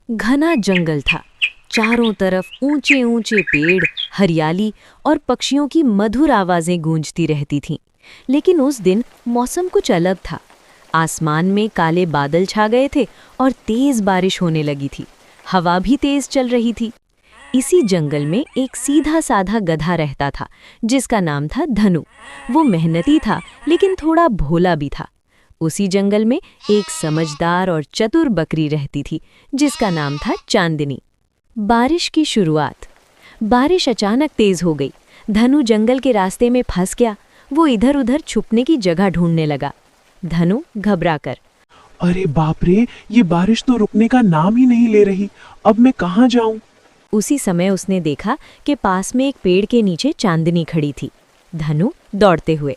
घना जंगल था। चारों तरफ ऊंचे ऊंचे पेड़, हरियाली और पक्षियों की मधुर आवाजें गूंजती रहती थीं। लेकिन उस दिन मौसम कुछ अलग था। आसमान में काले बादल छा गए थे और तेज बारिश होने लगी थी। हवा भी तेज चल रही थी। इसी जंगल में एक सीधा साधा गधा रहता था, जिसका नाम था धनु। वो मेहनती था, लेकिन थोड़ा भोला भी था। उसी जंगल में एक समझदार और चतुर बकरी रहती थी, जिसका नाम था चांदनी। बारिश की शुरुआत। बारिश अचानक तेज हो गई। धनु जंगल के रास्ते में फंस गया। वो इधर उधर छुपने की जगह ढूंढने लगा। धनु घबराकर, अरे बाप रे, ये बारिश तो रुकने का नाम ही नहीं ले रही। अब मैं कहाँ जाऊं? उसी समय उसने देखा कि पास में एक पेड़ के नीचे चांदनी खड़ी थी। धनु दौड़ते हुए,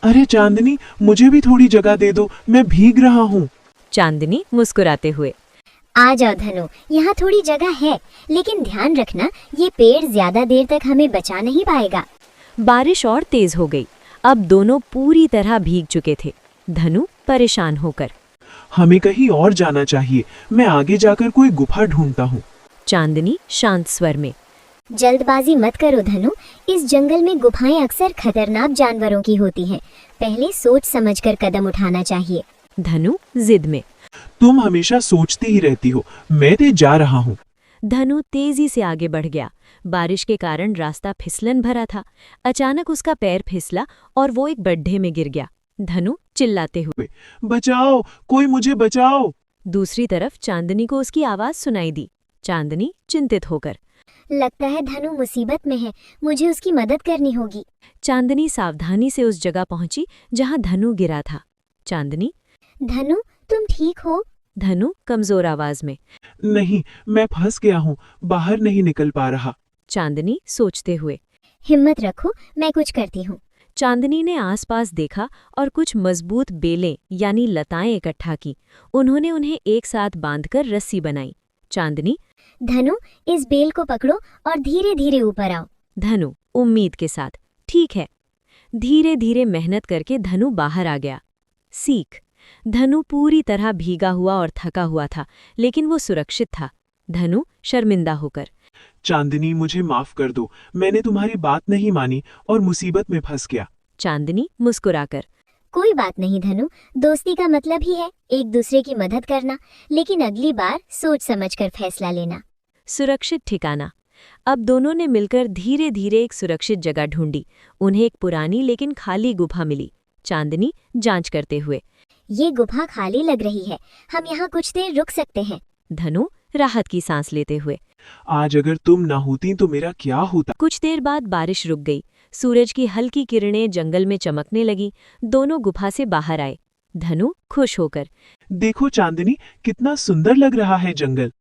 अरे चांदनी, मुझे भी थोड़ी जगह दे दो, मैं भीग रहा हूँ। चांदनी मुस्कुराते हुए, आ जाओ धनु, यहाँ थोड़ी जगह है, लेकिन ध्यान रखना ये पेड़ ज्यादा देर तक हमें बचा नहीं पाएगा। बारिश और तेज हो गई। अब दोनों पूरी तरह भीग चुके थे। धनु परेशान होकर, हमें कहीं और जाना चाहिए। मैं आगे जाकर कोई गुफा ढूंढता हूँ। चांदनी शांत स्वर में, जल्दबाजी मत करो धनु, इस जंगल में गुफाएं अक्सर खतरनाक जानवरों की होती हैं। पहले सोच समझकर कदम उठाना चाहिए। धनु जिद में, तुम हमेशा सोचती ही रहती हो। मैं तो जा रहा हूँ। धनु तेजी से आगे बढ़ गया। बारिश के कारण रास्ता फिसलन भरा था। अचानक उसका पैर फिसला और वो एक गड्ढे में गिर गया। धनु चिल्लाते हुए, बचाओ, कोई मुझे बचाओ। दूसरी तरफ चांदनी को उसकी आवाज सुनाई दी। चांदनी चिंतित होकर, लगता है धनु मुसीबत में है, मुझे उसकी मदद करनी होगी। चांदनी सावधानी से उस जगह पहुंची जहां धनु गिरा था। चांदनी, धनु तुम ठीक हो? धनु कमजोर आवाज में, नहीं, मैं फंस गया हूँ, बाहर नहीं निकल पा रहा। चांदनी सोचते हुए, हिम्मत रखो, मैं कुछ करती हूँ। चांदनी ने आसपास देखा और कुछ मजबूत बेलें यानी लताएं इकट्ठा की। उन्होंने उन्हें एक साथ बांधकर रस्सी बनाई। चांदनी, धनु इस बेल को पकड़ो और धीरे धीरे ऊपर आओ। धनु उम्मीद के साथ, ठीक है। धीरे धीरे मेहनत करके धनु बाहर आ गया। सीख। धनु पूरी तरह भीगा हुआ और थका हुआ था, लेकिन वो सुरक्षित था। धनु शर्मिंदा होकर, चांदनी, मुझे माफ कर दो। मैंने तुम्हारी बात नहीं मानी और मुसीबत में फंस गया। चांदनी मुस्कुराकर, कोई बात नहीं धनु, दोस्ती का मतलब ही है एक दूसरे की मदद करना, लेकिन अगली बार सोच समझकर फैसला लेना। सुरक्षित ठिकाना। अब दोनों ने मिलकर धीरे धीरे एक सुरक्षित जगह ढूंढी। उन्हें एक पुरानी लेकिन खाली गुफा मिली। चांदनी जांच करते हुए, ये गुफा खाली लग रही है, हम यहाँ कुछ देर रुक सकते हैं। धनु राहत की सांस लेते हुए, आज अगर तुम ना होती तो मेरा क्या होता। कुछ देर बाद बारिश रुक गई। सूरज की हल्की किरणें जंगल में चमकने लगी। दोनों गुफा से बाहर आए। धनु खुश होकर, देखो चांदनी, कितना सुंदर लग रहा है जंगल।